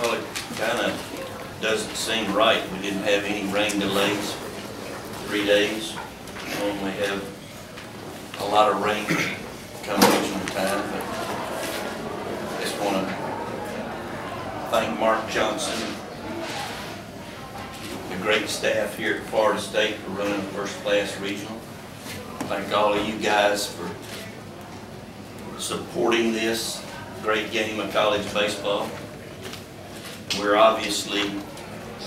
Well, it kind of doesn't seem right. We didn't have any rain delays, 3 days. We normally have a lot of rain coming from the time, but I just want to thank Mark Johnson, the great staff here at Florida State for running a first-class regional. Thank all of you guys for supporting this great game of college baseball. We're obviously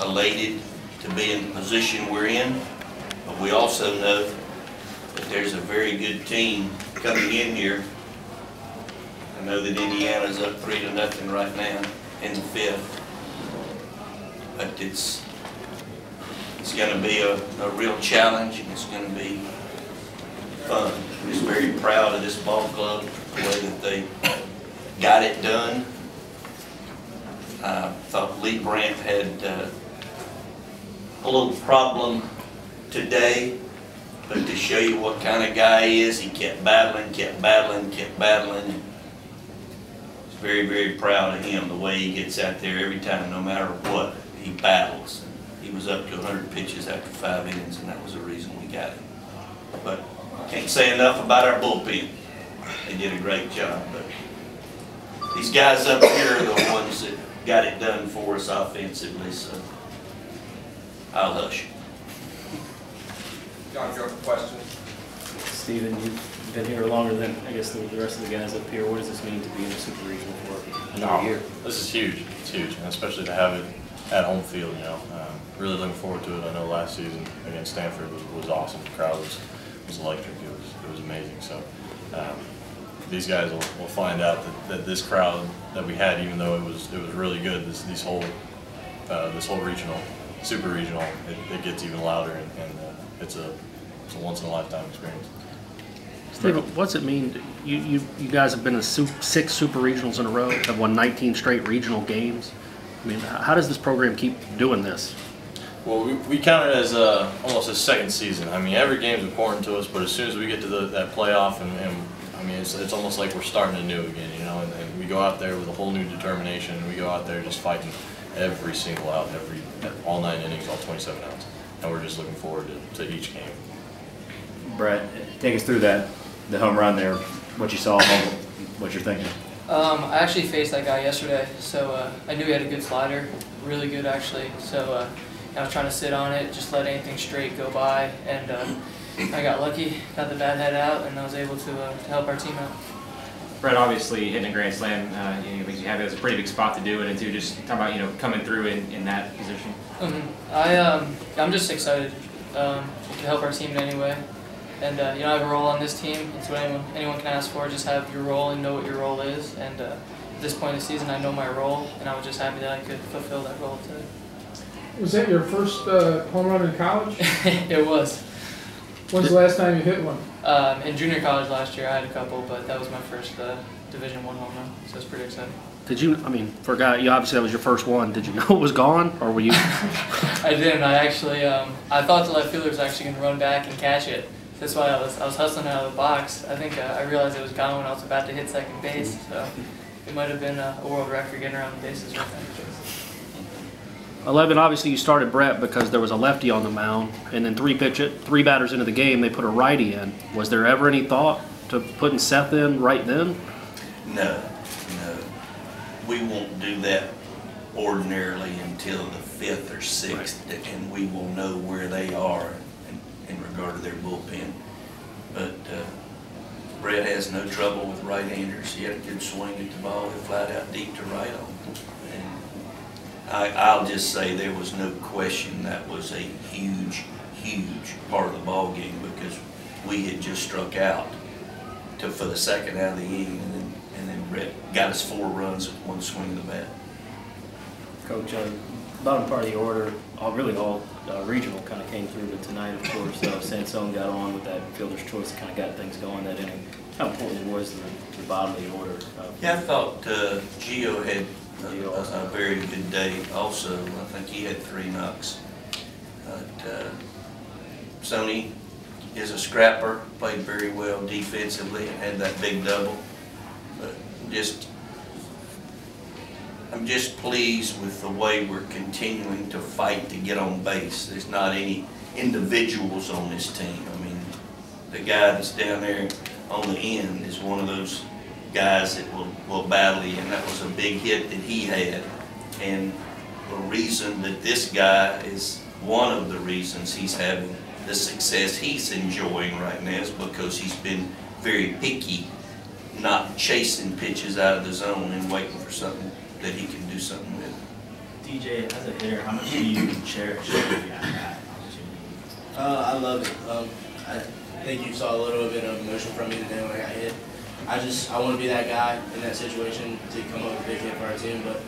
elated to be in the position we're in, but we also know that there's a very good team coming in here. I know that Indiana's up 3-0 right now in the 5th, but it's going to be a real challenge, and it's going to be fun. I'm just very proud of this ball club, the way that they got it done. I thought Lee Brandt had a little problem today, but to show you what kind of guy he is, he kept battling, kept battling, kept battling. I was very, very proud of him, the way he gets out there every time, no matter what, he battles. He was up to 100 pitches after 5 innings, and that was the reason we got him. But can't say enough about our bullpen. They did a great job, but these guys up here are the ones that got it done for us offensively, so I'll hush. John, do you have a question? Steven, you've been here longer than, I guess, the rest of the guys up here. What does this mean to be in the Super Regional for another year? This is huge. It's huge, and especially to have it at home field, you know. Really looking forward to it. I know last season against Stanford was awesome. The crowd was electric. It was amazing. So these guys will find out that this crowd that we had, even though it was really good, this whole regional, super regional, it gets even louder, and it's a once in a lifetime experience. Steven, what's it mean? You guys have been in 6 super regionals in a row, have won 19 straight regional games. I mean, how does this program keep doing this? Well, we count it as almost a second season. I mean, every game's important to us, but as soon as we get to that playoff, and I mean, it's almost like we're starting anew again, you know. And we go out there with a whole new determination. And we go out there just fighting every single out, all 9 innings, all 27 outs, and we're just looking forward to each game. Brett, take us through the home run there. What you saw, what you're thinking. I actually faced that guy yesterday, so I knew he had a good slider, really good actually. So I was trying to sit on it, just let anything straight go by, and I got lucky, got the bad head out, and I was able to help our team out. Brett, obviously hitting a grand slam, you have it as a pretty big spot to do it into. Just talk about coming through in that position. I'm just excited to help our team in any way. And I have a role on this team. It's what anyone can ask for. Just have your role and know what your role is. And at this point in the season, I know my role, and I was just happy that I could fulfill that role today. Was that your first home run in college? It was. When's the last time you hit one? In junior college last year, I had a couple, but that was my first Division I home run, so it's pretty exciting. Did you? I mean, for a guy, obviously that was your first one. Did you know it was gone, or were you? I didn't. I actually, I thought the left fielder was actually going to run back and catch it. That's why I was hustling out of the box. I think I realized it was gone when I was about to hit second base, so it might have been a world record getting around the bases right there. 11, obviously you started Brett because there was a lefty on the mound, and then 3 batters into the game, they put a righty in. Was there ever any thought to putting Seth in right then? No. We won't do that ordinarily until the 5th or 6th, right, and we will know where they are in regard to their bullpen. But Brett has no trouble with right-handers. He had a good swing at the ball. He flied out deep to right on. I'll just say there was no question that was a huge part of the ball game, because we had just struck out for the second out of the inning, and then Brett got us 4 runs with 1 swing of the bat. Coach, bottom part of the order, really all regional kind of came through, but tonight, of course, Sansone got on with that fielder's choice and kind of got things going that inning. How important was the bottom of the order? Yeah, I thought Gio had a very good day also. I think he had 3 knocks. But Sonny is a scrapper, played very well defensively, and had that big double. But just I'm just pleased with the way we're continuing to fight to get on base. There's not any individuals on this team. I mean, the guy that's down there on the end is one of those guys that will battle you, and that was a big hit that he had. And the reason that this guy is one of the reasons he's having the success he's enjoying right now is because he's been very picky, not chasing pitches out of the zone and waiting for something that he can do something with. DJ, as a hitter, how much do you cherish the at-bat opportunity? I love it. I think you saw a little bit of emotion from me today when I got hit. I want to be that guy in that situation to come up with a big hit for our team, but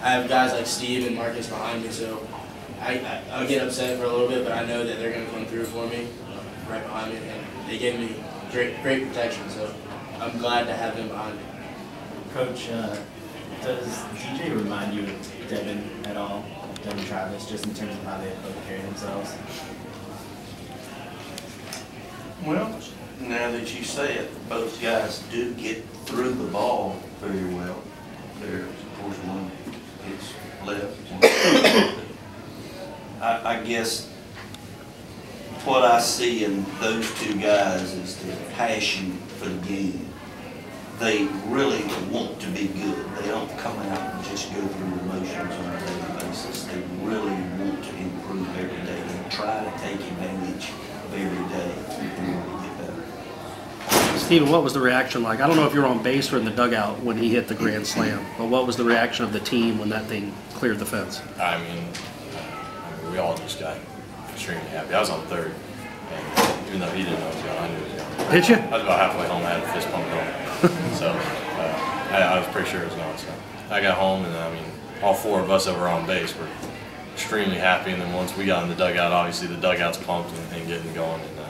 I have guys like Steve and Marcus behind me, so I'll get upset for a little bit, but I know that they're going to come through for me right behind me, and they gave me great protection, so I'm glad to have them behind me. Coach, does DJ remind you of Devin at all, Devin Travis, just in terms of how they both carry themselves? Well, now that you say it, both guys do get through the ball very well. There's, of course, one hits left. I guess what I see in those two guys is the passion for the game. They really want to be good. They don't come out and just go through the motions on a daily basis. They really want to improve every day and try to take advantage of every day in order to get better. Steven, what was the reaction like? I don't know if you were on base or in the dugout when he hit the grand slam, but what was the reaction of the team when that thing cleared the fence? I mean, we all just got extremely happy. I was on third, and even though he didn't know it was going, I knew it was going. Did you? I was about halfway home. I had a fist pump going. So I was pretty sure it was going. So I got home, and I mean, all four of us that were on base were extremely happy. And then once we got in the dugout, obviously the dugout's pumped and getting going. And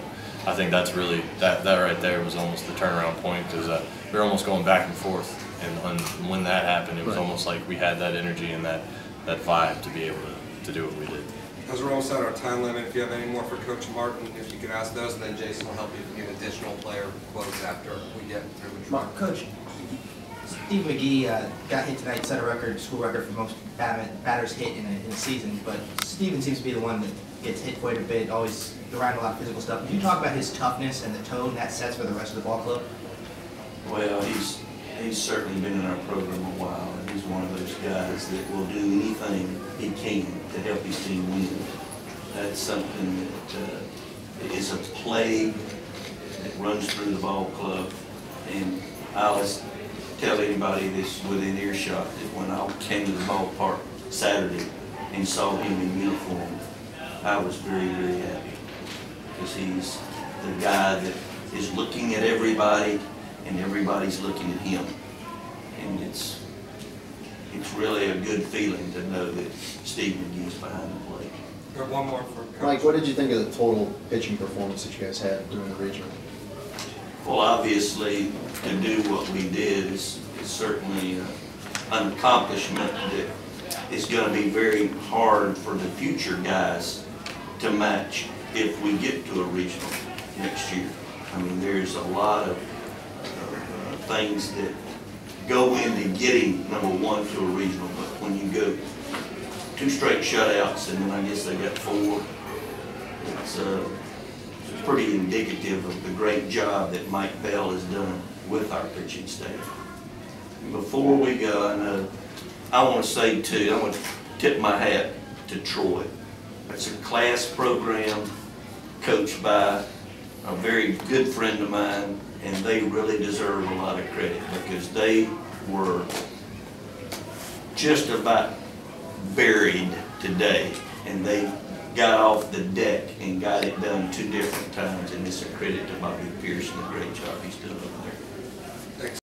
I think that's really, that right there was almost the turnaround point, because we were almost going back and forth. And when that happened, it was almost like we had that energy and that vibe to be able to do what we did. As we're almost at our time limit, if you have any more for Coach Martin, if you could ask those, and then Jason will help you if you get additional player quotes after we get through with Troy. Coach, Steve McGee got hit tonight, set a record, school record for most batters hit in a season, but Steven seems to be the one that gets hit quite a bit, always around a lot of physical stuff. Can you talk about his toughness and the tone that sets for the rest of the ball club? Well, he's certainly been in our program a while, and he's one of those guys that will do anything he can to help his team win. That's something that is a plague that runs through the ball club. And I always tell anybody that's within earshot that when I came to the ballpark Saturday and saw him in uniform, I was very, very happy, because he's the guy that is looking at everybody and everybody's looking at him. And it's really a good feeling to know that Steve McGee's behind the plate. We have one more for Coach. Mike, what did you think of the total pitching performance that you guys had during the regional? Well, obviously, to do what we did is certainly an accomplishment that is going to be very hard for the future guys to match if we get to a regional next year. I mean, there's a lot of things that go into getting number one to a regional, but when you go 2 straight shutouts and then I guess they got 4, it's pretty indicative of the great job that Mike Bell has done with our pitching staff. Before we go, I want to say too, I want to tip my hat to Troy. It's a class program coached by a very good friend of mine, and they really deserve a lot of credit, because they were just about buried today, and they got off the deck and got it done 2 different times, and it's a credit to Bobby Pearson, the great job he's doing over there.